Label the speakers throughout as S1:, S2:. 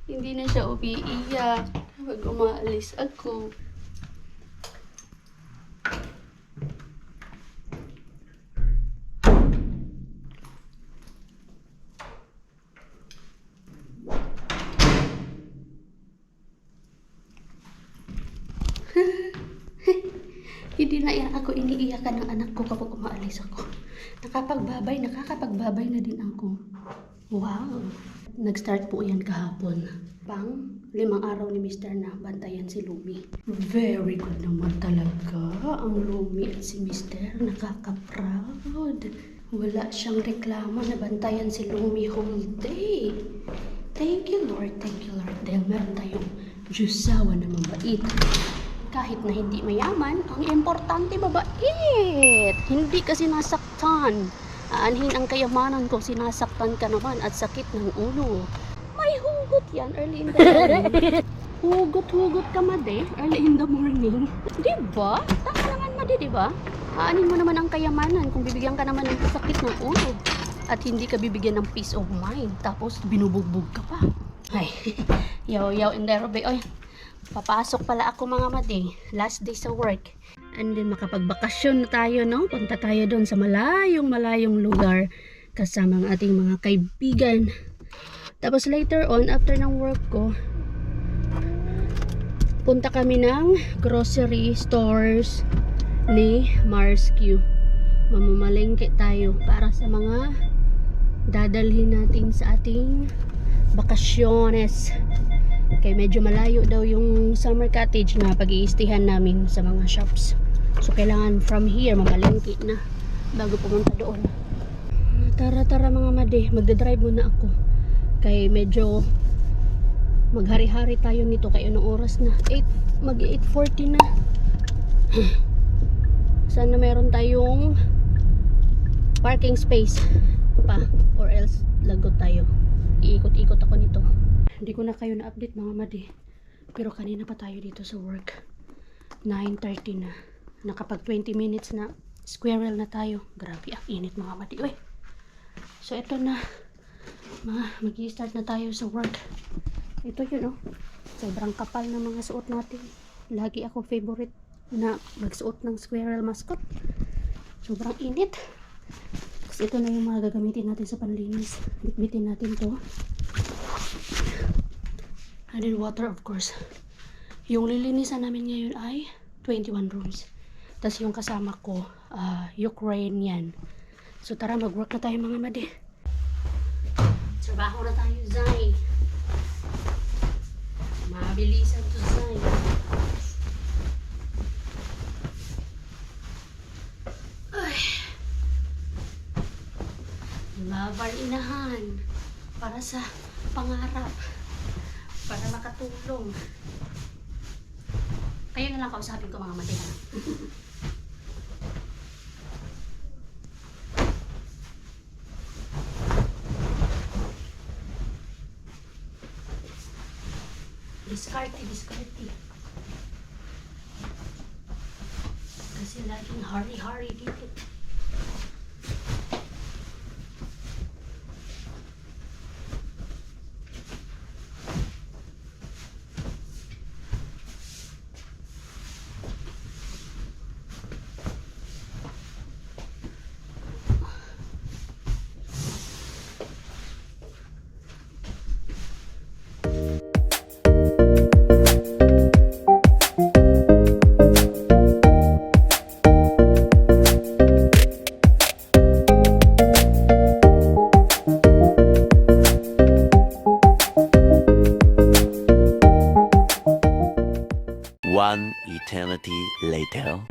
S1: Hindi na siya umiiyak pag umaalis ako. Hindi na ako iniiyakan ng anak ko kapag umaalis ako. Nakakapagbabay na din ako. Wow! Nag-start po yan kahapon. 5 araw ni Mr. na bantayan si Lumi. Very good naman talaga ang Lumi at si Mr. Nakaka-proud. Wala siyang reklamo na bantayan si Lumi whole day. Thank you Lord, dahil meron tayong Diyosawa na mabait. Kahit na hindi mayaman, ang importante mabait. Hindi ka sinasaktan. Aanhin ang kayamanan kung sinasaktan ka naman at sakit ng ulo. May hugot yan early in the morning. Hugot ka made early in the morning. Diba? Tama naman made, diba? Aanhin mo naman ang kayamanan kung bibigyan ka naman ng sakit ng ulo. At hindi ka bibigyan ng peace of mind. Tapos binubugbog ka pa. Ay, yaw in the robe. Oy, papasok pala ako mga made. Last day sa work. And then makapagbakasyon na tayo, no? Punta tayo doon sa malayong lugar kasama ang ating mga kaibigan. Tapos later on, after ng work ko, punta kami ng grocery stores ni Marsque. Mamamalengke tayo para sa mga dadalhin natin sa ating bakasyones. Kaya medyo malayo daw yung summer cottage na pag-iistihan namin sa mga shops. So kailangan from here mamalengke na bago pumunta doon. Tara mga made, magdadrive muna ako. Kaya medyo maghari-hari tayo nito. Kaya anong oras na? Mag 8:40 na. Sana meron tayong parking space pa, or else lagot tayo. Iikot-ikot ako nito. Hindi ko na kayo na-update mga madi. Pero kanina pa tayo dito sa work. 9:30 na. Nakapag 20 minutes na squirrel na tayo. Grabe ang init mga madi. Uy. So ito na. Mag-i-start na tayo sa work. Ito yun, oh. Sobrang kapal na mga suot natin. Lagi ako favorite na magsuot ng squirrel mascot. Sobrang init. Kasi ito na yung mga gagamitin natin sa panlinis. Bitbitin natin to. And then water, of course. Yung lilinisan namin ngayon ay 21 rooms. Tapos yung kasama ko, Ukrainian. So tara, mag-work na tayo mga madi. Trabaho na tayo, Zay. Mabilisan to, Zay. Ay. Labar inahan. Para sa pangarap. Para makatulong. Kayo na lang kausapin ko mga madi. Diskarte. Kasi laging hurry dito.
S2: One eternity later.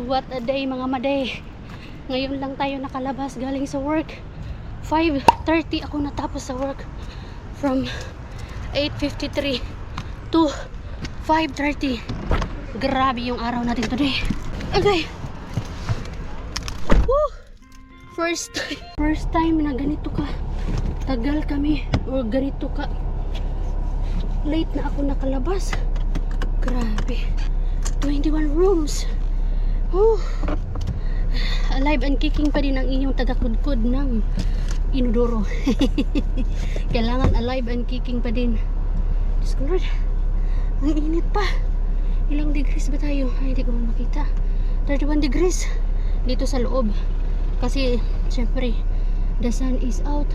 S1: What a day mga maday. Ngayon lang tayo nakalabas galing sa work. 5:30 ako natapos sa work. From 8:53 to 5:30. Grabe yung araw natin today. Okay. Woo! First time na ganito ka tagal kami or ganito ka late na ako nakalabas. Grabe. 21 rooms. Alive and kicking pa din ang inyong tagakudkod ng inodoro. Kailangan alive and kicking pa din. Diyos ko Lord, ang init pa. Ilang degrees ba tayo? Ay, hindi ko makita. 31 degrees dito sa loob. Kasi, syempre, the sun is out.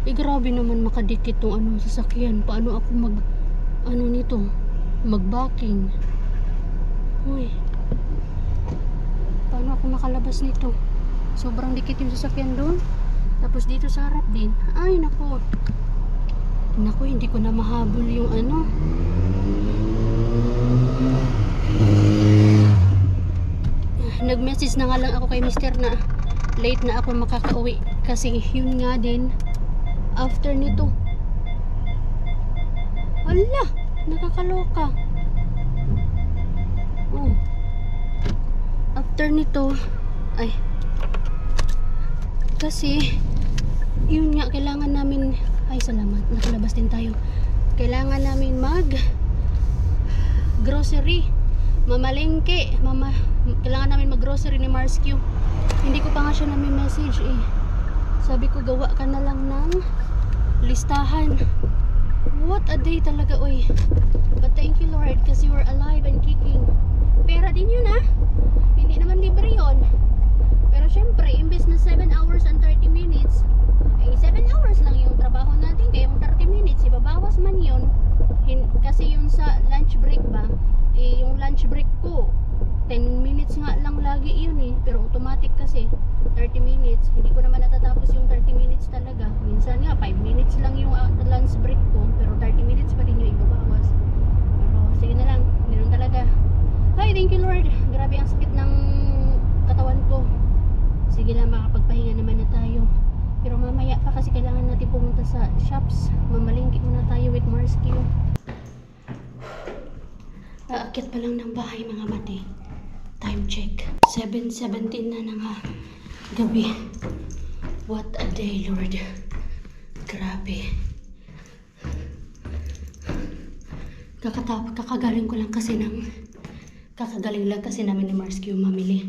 S1: Eh, grabe naman makadikit tong sasakyan. Paano ako nito? Mag-backing. Uy. Paano ako makalabas nito? Sobrang dikit yung sasakyan doon. Tapos dito sa harap din. Ay, nako. Nako, hindi ko na mahabol yung Nag-message na nga lang ako kay Mr. na late na ako makakauwi. Kasi yun nga din. After nito. Ala, nakakaloka. Oh. After nito, ay, kasi yun nga, kailangan namin, ay salamat, nakalabas din tayo. Kailangan namin mag grocery, mamalengke, kailangan namin mag grocery ni Marsque. Hindi ko pa nga siya namin message eh. Sabi ko, gawa ka na lang ng listahan. What a day talaga, oy. But thank you Lord, kasi we're alive and kicking. Pera din yun hindi naman libre yun. Pero syempre, imbes na 7 hours and 30 minutes, ay 7 hours lang yung trabaho natin. Kaya yung 30 minutes, ibabawas man yun. Kasi yung sa lunch break ba, yung lunch break ko, 10 minutes nga lang lagi yun Pero automatic kasi, 30 minutes. Hindi ko naman natatapos yung 30 minutes talaga. Minsan nga, 5 minutes lang yung lunch break ko. Pero 30 minutes pa rin yung ibabawas. Pero sige na lang, ganoon talaga. Ay, thank you Lord. Grabe ang sakit ng katawan ko. Sige lang, makapagpahinga naman na tayo. Pero mamaya pa kasi kailangan natin pumunta sa shops. Mamalingki muna tayo with Marsque. Aakyat pa lang ng bahay mga mati. Time check. 7:17 na ng gabi. What a day, Lord. Grabe. Kakagaling lang kasi namin ni Marsque mamili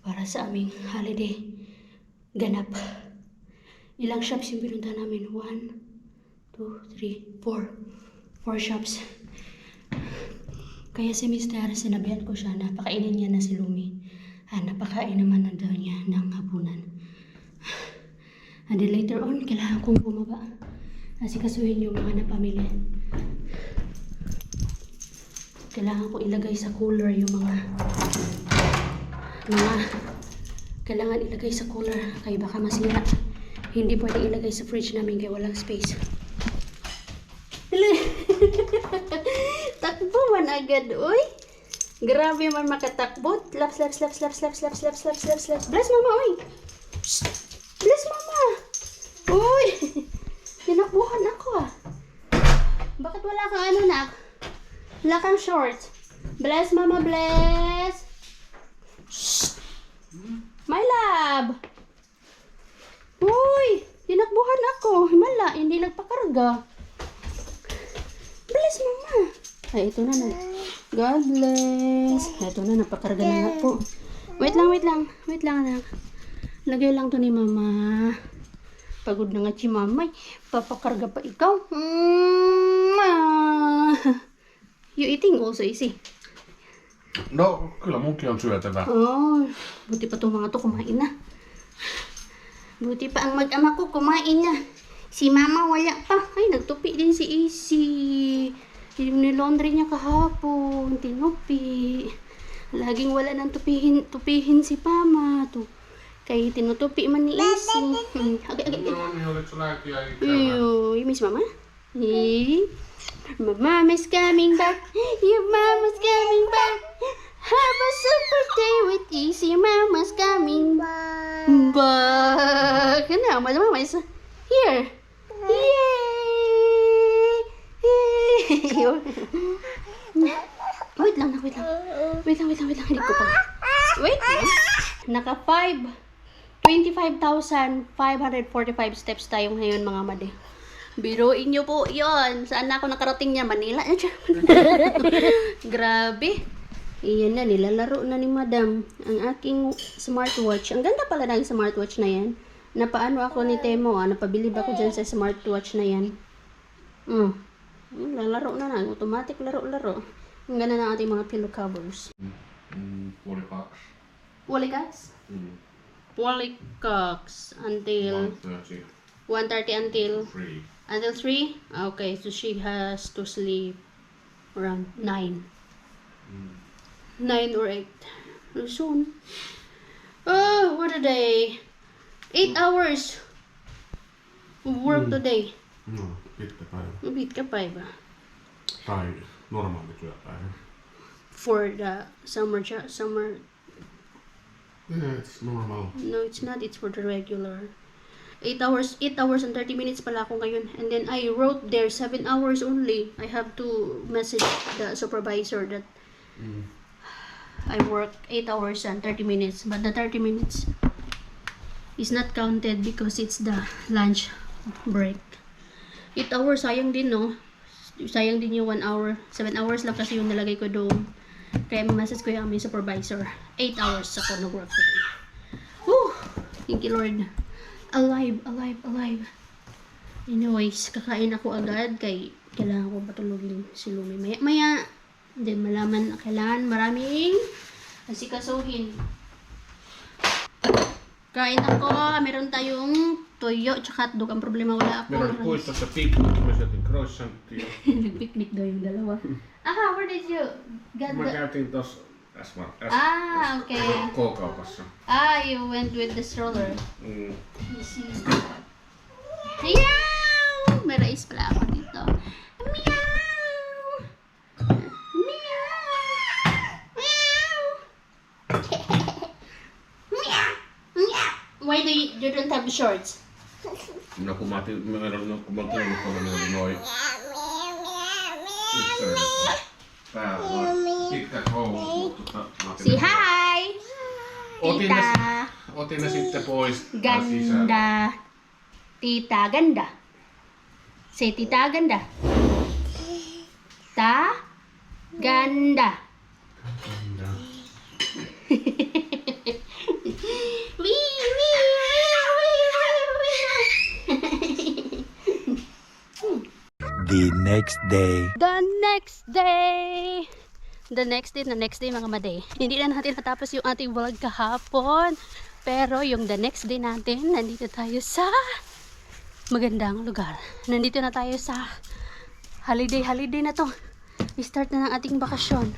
S1: para sa aming holiday ganap. Ilang shops yung pinunta namin? 1, 2, 3, 4 shops. Kaya si Mr. sinabihan ko siya na pakainin niya na si Lumi. Napakain naman na daw niya ng hapunan. And then later on, kailangan kong bumaba. Asikasuhin yung mga napamili. Kailangan ko ilagay sa cooler yung mga kailangan ilagay sa cooler kaya baka masira. Hindi pwede ilagay sa fridge namin kaya walang space. Takbo man agad, oy. Grabe man makatakbo. Slaps. Bless mama, oy. Bless mama. Oy. Tinakbuhan ako Bakit wala kang nak? Wala kang shorts. Bless mama, bless. Shh. My love. Uy, tinakbuhan ako. Himala, hindi nagpakarga. Bless mama. Ay, ito na. God bless. Ito na, napakarga na nga po. Wait lang, anak. Lagay lang to ni mama. Pagod na nga si mama. Papakarga pa ikaw. You eating also, Isi?
S3: No, kyllä munkin on syötävä.
S1: Oh, buti pa itong mga to kumain na. Buti pa ang mag-ama ko kumain na. Si mama wala pa. Ay, nagtupi din si Isi. Yung nilaundry niya kahapon. Tinupi. Laging wala nang tupihin si mama. Kay tinutupi man ni Isi. Agay.
S3: No niin, olitko lääkiä
S1: You miss mama? Mama's coming back. Your mama's coming back. Have a super day with Isi. Mama's coming back. Ano? Mama is here. Yay! Wait lang. Hindi ko pa. Wait lang. Naka 25,545 steps tayo ngayon mga madi. Biruin nyo po yon. Saan na ako nakarating niya? Manila. Grabe. Iyan na, nilalaro na ni madam ang aking smartwatch. Ang ganda pala ng smartwatch na yan. Napaano ako ni Temo, napabilib ako dyan sa smartwatch na yan. Lalaro na. Automatic laro-laro. Ang ganda ng ating mga pillow covers.
S3: Puoli kaksi.
S1: Walikas? Walikox until
S3: 1:30.
S1: 1:30 until
S3: 3.
S1: 3? Okay, so she has to sleep around 9. 9 or 8. Soon. Oh, what a day. 8 hours of work today.
S3: No, pitkä päivä.
S1: Pitkä päivä.
S3: Tai normaali työpäivä.
S1: For the summer.
S3: Yeah, it's normal.
S1: No, it's not. It's for the regular. 8 hours and 30 minutes pala ako ngayon. And then I wrote there 7 hours only. I have to message the supervisor that I work 8 hours and 30 minutes. But the 30 minutes is not counted because it's the lunch break. 8 hours, sayang din, no? Sayang din yung 1 hour. 7 hours lang kasi yung nalagay ko doon. Kaya message ko yung aming supervisor. 8 hours ako nag-work today. Woo! Thank you, Lord. Alive. Anyways, kakain ako agad kay kailangan ko patulogin si Lumi. Maya. Then malaman na kailangan maraming asikasuhin. Kain ako. Meron tayong toyo tsaka hotdog. Ang problema wala ako.
S3: Meillä oli puistossa piknik, me syötiin croissanttia.
S1: Picnic daw yung dalawa. Where did you get
S3: Me
S1: the...
S3: käytiin tossa
S1: Okay.
S3: K-kaupassa.
S1: You went with the stroller.
S3: Mm.
S1: You see. Meow! May rais pala ako dito. Meow! Why do you don't have shorts?
S3: No kun mä olin noin pitkät housut, mutta mä otin
S1: Say hi!
S3: Otin ne sitten pois sisään.
S1: Ganda. Tita ganda. Say tita ganda. Ganda.
S2: The next day.
S1: The next day mga maday. Hindi na natin natapos yung ating vlog kahapon. Pero yung the next day natin, nandito tayo sa magandang lugar. Nandito na tayo sa holiday na to. I-start na ng ating bakasyon.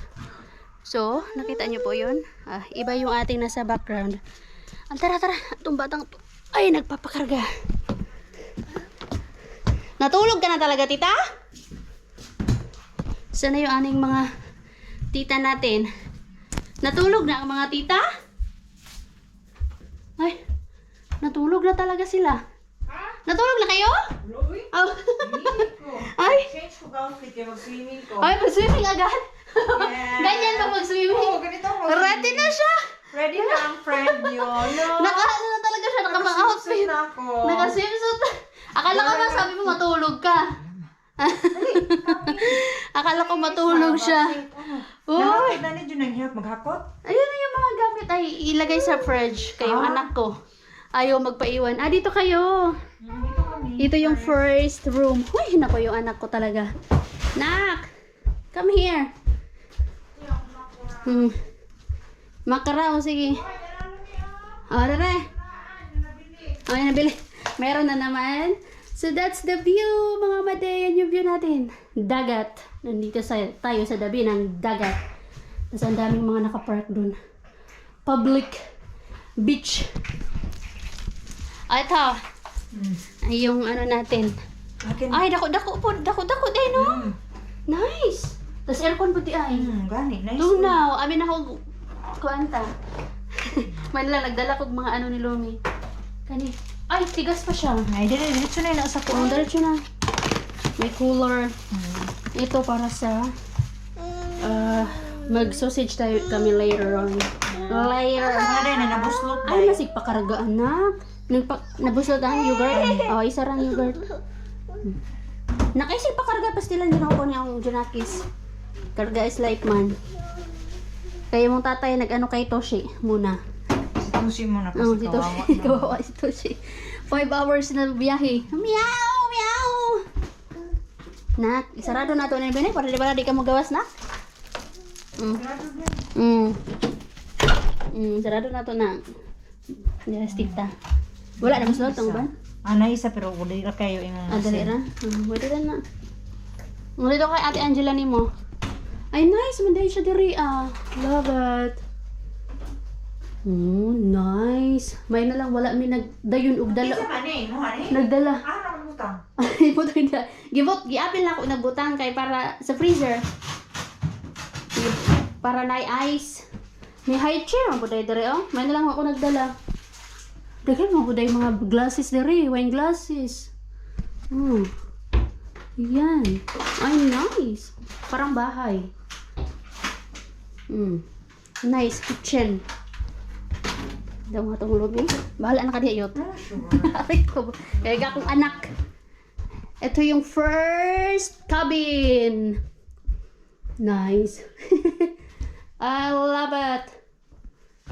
S1: So, nakita nyo po yun? Iba yung ating nasa background. Tara. Itong batang to. Ay, nagpapakarga. Natulog ka na talaga, tita? Sana yung aning mga tita natin? Natulog na ang mga tita? Ay, natulog na talaga sila. Natulog na kayo? Oh. Ay, mag-swimming agad? Ganyan ba mag-swimming?
S4: Oo, ganito ako.
S1: Ready na siya.
S4: Ready na ang friend yun. No?
S1: Naka-ano na talaga siya, naka-outfit.
S4: Naka-swimsuit na ako.
S1: Naka-swimsuit. Akala ko ba sabi mo matulog ka? Akala ko matulog siya. Uy!
S4: Nakakit na ninyo nang hirap maghakot?
S1: Ayun na yung mga gamit ay ilagay sa fridge. Kayong anak ko. Ayaw magpaiwan. Dito kayo.
S4: Dito kami.
S1: Dito yung first room. Uy, nako yung anak ko talaga. Nak! Come here. Makaraw, sige. Tara. Nabili. Meron na naman. So that's the view, mga mate. Yan yung view natin. Dagat. Nandito tayo sa tabi ng dagat. Tapos ang daming mga nakapark dun. Public beach. Ito. Ay, yung ano natin.
S4: Akin.
S1: Ay, dako din, no? Nice. Tapos aircon puti ay.
S4: Gani. Nice.
S1: Lunaw. Amin ako kuanta. Manila, nagdala ko mga ano ni Lumi. Kani. Ay, tigas pa siya.
S4: Ay, diretso na yun sa
S1: Oh, diretso na. May cooler. Ito para sa mag-sausage tayo kami later on.
S4: Ano na nabuslot
S1: Ay, masig pakarga, anak. Nabuslot ang yogurt. Isa rang yogurt. Nakaisig pakarga, pastilan din ako niya ang Junakis. Karga is like man. Kaya mong tatay nag-ano kay Toshi muna.
S4: Susi mo na
S1: Oh,
S4: kasi
S1: si Toshi.
S4: kawawa na.
S1: Kawawa si Toshi. 5 hours na biyahe. Meow! Meow! Nak, isarado na ito na yung para di ka magawas na. Sarado na ito na. Yes, tita. Wala na mas lot ang ban?
S4: Ana isa pero dili ra kayo imong.
S1: Dali ra. Pwede rin na. Dito kay Ate Angela ni mo. Ay, nice. Manday siya diri Love it. Oh, nice. May na lang wala mi nagdayon og dala.
S4: Isa man mo ani.
S1: Nagdala.
S4: Ara mo ta.
S1: Ay, putang na. Giapil na ako nagbutang kay para sa freezer. Para na ice. May high chair ang buday dere oh. May na lang ako nagdala. Daghan mo buday mga glasses dere, wine glasses. Yan. Ay, nice. Parang bahay. Nice kitchen. Daw nga itong lobby. Bahala na ka di ayot. Kaya akong anak. Ito yung first cabin. Nice. I love it.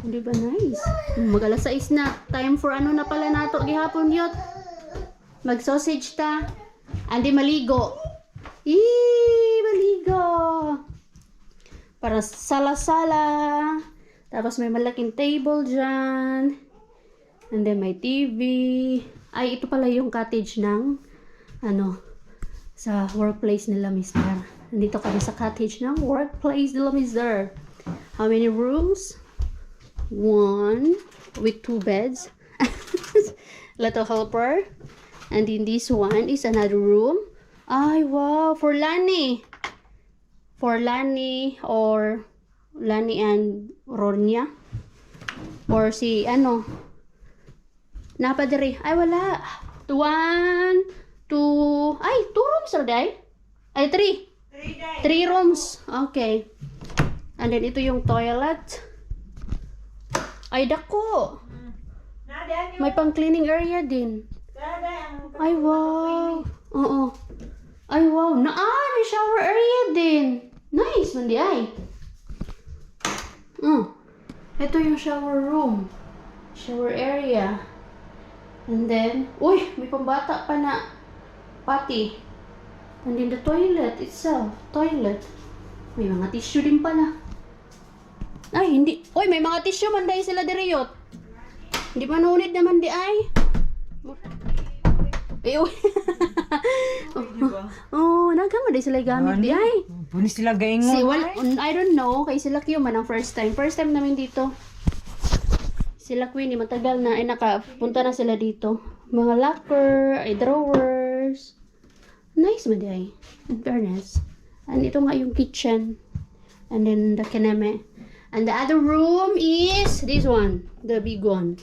S1: Hindi ba nice? Mag-alas 6 na. Time for ano na pala nato gihapon yot. Mag-sausage ta. Andi maligo. Maligo. Para sala-sala. Tapos may malaking table dyan. And then may TV. Ay, ito pala yung cottage ng sa workplace nila, Mr. Nandito kami sa cottage ng workplace nila, Mr. How many rooms? 1 with 2 beds. Little helper. And then this one is another room. Ay, wow. For Lani. For Lani or Lani and Ronya. Or si Napadiri. Ay, wala. 1, 2. Ay, 2 rooms are day. Ay, 3. 3 rooms. Okay. And then ito yung toilet. Ay, dako. May pang cleaning area din. Ay, wow. Oo. Ay, wow. May shower area din. Nice, mandi ay. Ito yung shower room. Shower area. And then, may pambata pa na pati. And then the toilet itself. Toilet. May mga tissue din pala. Ay, hindi. May mga tissue man dahil sila diriyot. Hindi pa nunit naman di ay. Nagkama dahil sila gamit di ay.
S4: Punis sila gaingon.
S1: I don't know. Kay sila Q man ang first time. First time namin dito. Sila Queenie, matagal na. Ay, nakapunta na sila dito. Mga locker, ay drawers. Nice man di ay. In fairness. And ito nga yung kitchen. And then the kineme. And the other room is this one. The big one.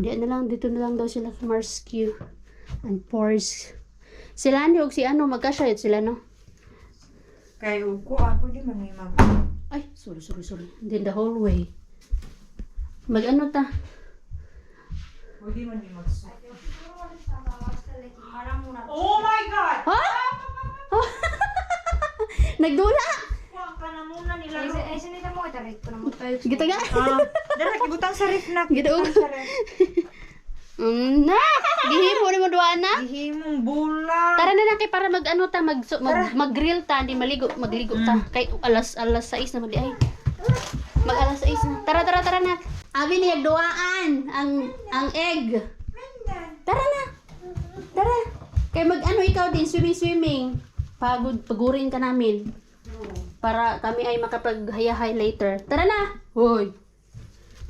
S1: Dito na lang daw sila Marsque and Pors. Sila ni og si magkasya sila no.
S4: Kay uko pwede man ni mag.
S1: Ay, sorry. Then the hallway. Ta?
S4: Pwede man ni mag. Oh my God!
S1: Ha? Nagdula! Gitu ga?
S4: Dara kibutang sa ref na.
S1: Gitu. Gihimo ni mo duwa na?
S4: Gihimong bulan.
S1: Tara na kay para mag-grill ta, di maligo ta. Kay alas 6 na di ay. Mag alas 6 na. Tara na. Abi ni duaan ang egg. Tara na. Tara. Kay ikaw din swimming. Pagurin ka namin. Para kami ay makapaghayahay later. Tara na! Hoy!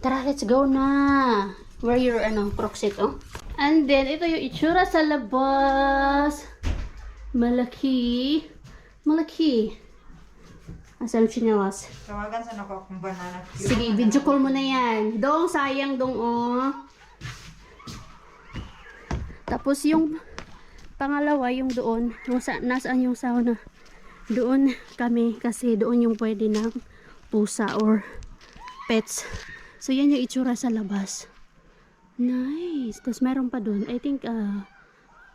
S1: Tara, let's go na! Where your, crockset, oh? And then, ito yung itsura sa labas. Malaki. Asan chinelas?
S4: Tawagan sa nako akong banana.
S1: Sige, video call mo na yan. Dong, sayang dong, oh. Tapos yung pangalawa, yung doon. Nasaan yung sauna? Doon kami kasi doon yung pwede ng pusa or pets. So yan yung itsura sa labas. Nice. Tapos meron pa doon. I think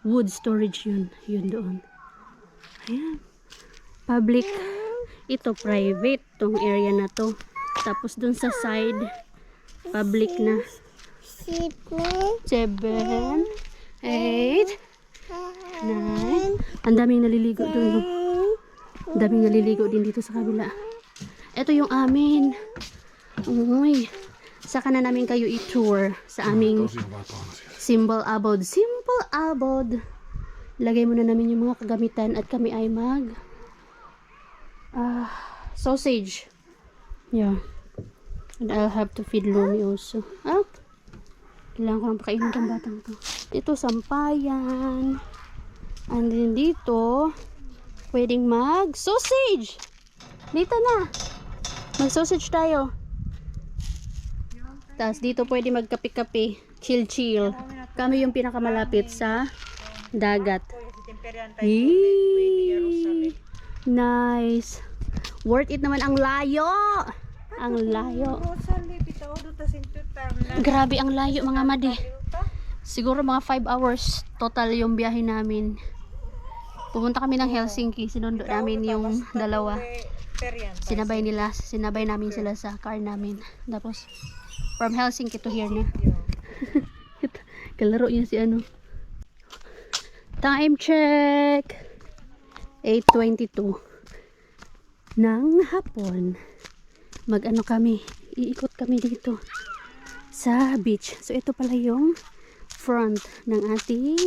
S1: wood storage yun. Yun doon. Ayan. Public. Ito private. Tong area na to. Tapos doon sa side public na. 7, 8, 9. Ang daming naliligo doon. No? Ang daming naliligo din dito sa kabila. Ito yung amin. Uy. Saka na namin kayo i-tour sa aming simple abode. Simple abode. Lagay muna namin yung mga kagamitan at kami ay mag sausage. Yeah. And I'll have to feed Lumi also. Kailangan ko lang pakainin ng batang to. Ito, sampayan. And then dito, pwedeng mag-sausage. Dito na. Mag-sausage tayo. Tapos dito pwede magkape-kape. Chill-chill. Kami yung pinakamalapit sa dagat. Yee! Nice. Worth it naman ang layo. Ang layo. Grabe ang layo mga madi. Siguro mga 5 hours total yung biyahe namin. Pumunta kami ng Helsinki. Sinundo namin yung dalawa. Sinabay namin sila sa car namin. Tapos from Helsinki to here na. Kalaro niya si ano. Time check. 8:22 ng hapon. Mag-ano kami. Iikot kami dito sa beach. So ito pala yung front ng ating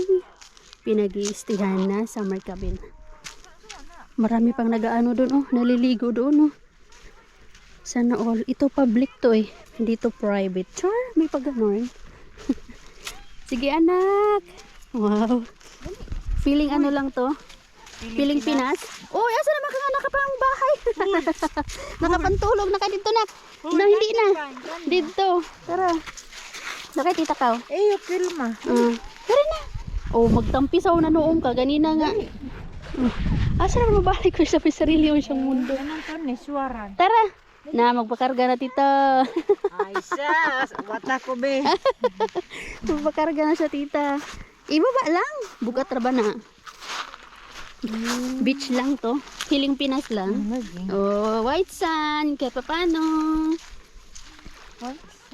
S1: pinag-iistihan na summer cabin. Marami pang nag-ano doon, naliligo doon. Sana all. Ito public to eh. Hindi to private. Char, may pag-ganon. Sige anak. Wow. Feeling ano lang to? Feeling Pinas? Oh, asa naman ka nga nakapang bahay. Nakapantulog na ka dito na. Na hindi na. Dito. Tara. Nakay tita ka.
S4: Eh, filma.
S1: Tara na. Oh, magtampisaw na noong ka. Ganina nga. Asa naman mabalik ko sa sarili mo siyang mundo.
S4: Anong to ni Suwaran?
S1: Tara. Na, magpakarga na tita.
S4: Ay, sus. Wata ko be.
S1: Magpakarga na siya tita. Ibaba lang. Bugat ra ba na? Beach lang to. Hiling Pinas lang. Oh, white sand. Kaya pa paano?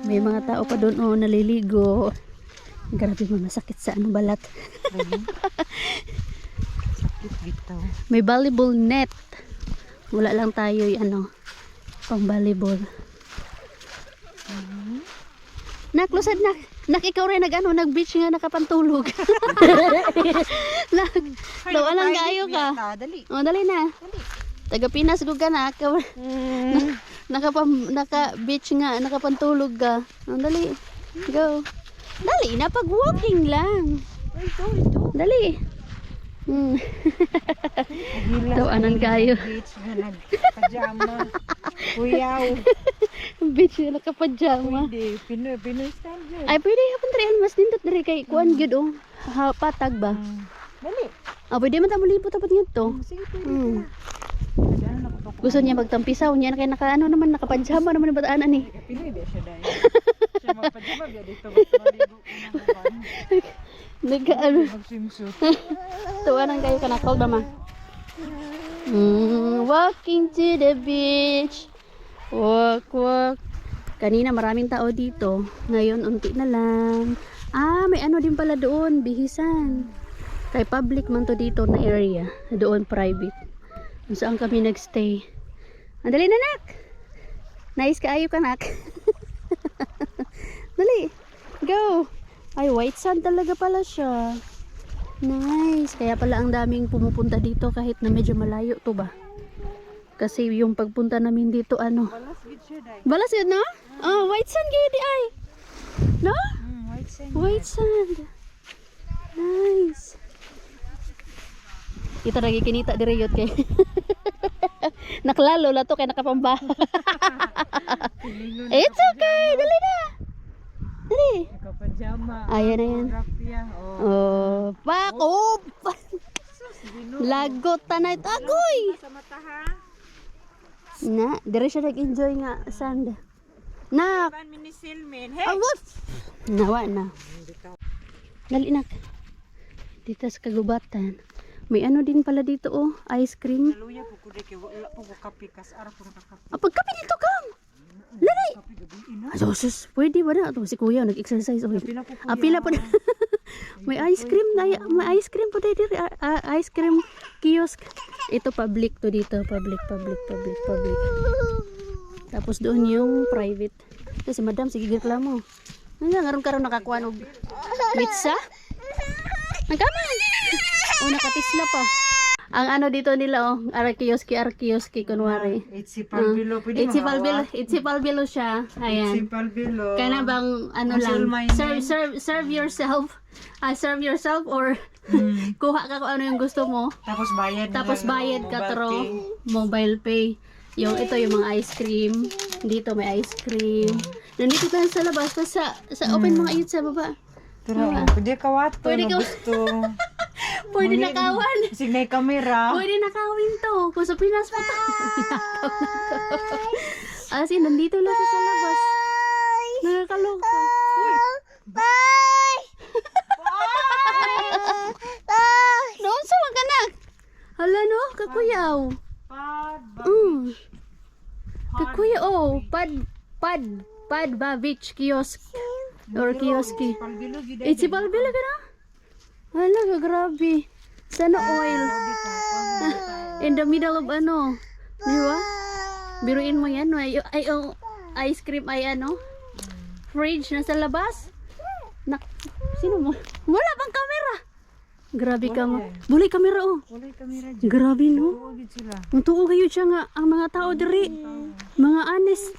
S1: May mga tao pa doon oh, naliligo. Grabe mo, masakit sa ano balat.
S4: Sakit bitaw.
S1: May volleyball net. Wala lang tayo ano, pang volleyball. Naklusad na. Ikaw rin nag-beach nga nakapantulog. Tawanan kayo ka.
S4: Dali.
S1: O, dali na. Taga Pinas ko ka na. Naka-beach nga, nakapantulog ka. O, dali. Go. Dali na, pag-walking lang.
S4: Ito.
S1: Dali. Tawanan kayo.
S4: Beach na nag-pajama. Kuyaw.
S1: Beach na nakapajama.
S4: Pwede. Pinoy style yun.
S1: Ay, pwede hapon rin. Mas nindot na rin kay kuan gyud oh. Patag ba?
S4: Dali.
S1: Pwede man ta mulipot tapos nito.
S4: Sige, pwede.
S1: Gusto niya magtampisaw niya kay naka ano naman nakapajama naman ang bataan ani.
S4: Pinoy ba siya dahil? Siya magpajama ba dito? Maligo
S1: Nagka ano.
S4: mag-swimsuit.
S1: Tuwanan kayo ka nakal ba ma? Walking to the beach. Walk. Kanina maraming tao dito. Ngayon unti na lang. May ano din pala doon, bihisan. Kay public man to dito na area. Doon private. Kung saan kami nagstay. Dali na nak. Nice kaayo ka nak. Dali. Go. Ay, white sand talaga pala siya. Nice. Kaya pala ang daming pumupunta dito kahit na medyo malayo to ba. Kasi yung pagpunta namin dito ano.
S4: Balas gid siya dahil.
S1: Balas yun no? Oh, white sand gidi ay. No?
S4: White sand.
S1: White sand. Nice. Ito lagi kinita dire yot kay. Naklalo la to kay nakapamba. It's okay. Dali na. Dali.
S4: Pajama.
S1: Ayan na yan.
S4: Rapia.
S1: Oh, pakop. Lagot tanay tagoy.
S4: Sa mata ha.
S1: Na, dire siya nag-enjoy nga sand. Na,
S4: Ban minisilmin. Hey.
S1: awot. Nawa na. Dali nak. Dito sa kagubatan. May ano din pala dito oh, ice cream.
S4: Luya po ko deke wala po ko kape kas ara po nakakape.
S1: Pagkape dito kam. Lali! Sus, pwede ba na? Ito, si kuya, nag-exercise. Oh. Pila pa na. May ice cream na. May ice cream po dito. Ice cream kiosk. Ito, public to dito. Public. Tapos doon yung private. Ito si madam, sige reklamo. Ngayon karon nakakuha ng pizza. Nagkaman. Oh, nakatisla pa. Ang ano dito nila, oh, arkioski, kunwari.
S4: Itzy Palbilo. Pwede mahawak.
S1: Itzy Palbilo siya. Ayan.
S4: Itzy Palbilo.
S1: Kaya na bang ano
S4: Ansel
S1: lang,
S4: my name.
S1: serve yourself. Serve yourself or kuha ka kung ano yung gusto mo.
S4: Tapos bayad na
S1: Tapos
S4: lang,
S1: bayad ka
S4: mobile
S1: through
S4: pay.
S1: mobile pay. Yung ito yung mga ice cream. Dito may ice cream. Nandito tayo sa labas. Tapos sa open mga yun sa baba.
S4: Pero pwede ka wato
S1: Pwede
S4: na
S1: ka-
S4: gusto.
S1: Pwede nakawan.
S4: Signay kamera.
S1: Pwede nakawin to. Kung sa Pinas pa to. As in, nandito lang siya sa labas. Nakakaloka. Uy. Doon sa mga kanak. Hala no, kakuyaw. Kakuya, oh. Pad Bavich kiosk. Or kioski.
S4: Palbilo gid.
S1: Itzy Palbilo ka na? Hala, grabe. Sana oil. In the middle of ano. Di ba? Biruin mo yan. Ay, oh, ice cream ay ano. Fridge na sa labas. Sino mo? Wala bang camera? Grabe ka mo. Bulay camera oh.
S4: Wala kamera dyan.
S1: Grabe no.
S4: Tuwagid sila.
S1: Mutuo kayo siya nga ang mga tao diri. Mga honest.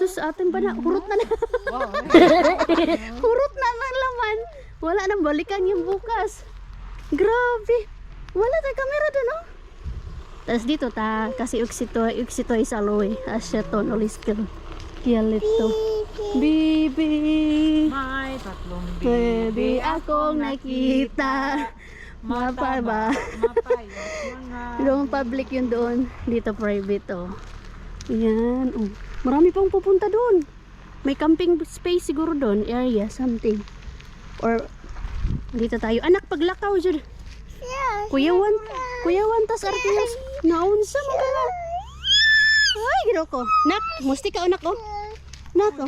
S1: Sus atin pa na. Hurot na na. Hurot na ng laman. Wala nang balikan yung bukas. Grabe. Wala tayong camera doon oh. Tapos dito ta. Kasi uksito ay saloy. Asyaton uliskil. Kialito. Bibi.
S4: May tatlong
S1: Baby akong nakita. Mapa ba?
S4: mapayat mga.
S1: Doon public yun doon. Dito private oh. Yan oh. Marami pang pupunta doon. May camping space siguro doon. Area something. Or dito tayo. Anak paglakaw dyan. Kuyawan tas arkios. Naunsa mo ka na. Ay, gino ko. Nak, musti ka anak oh. Nak oh.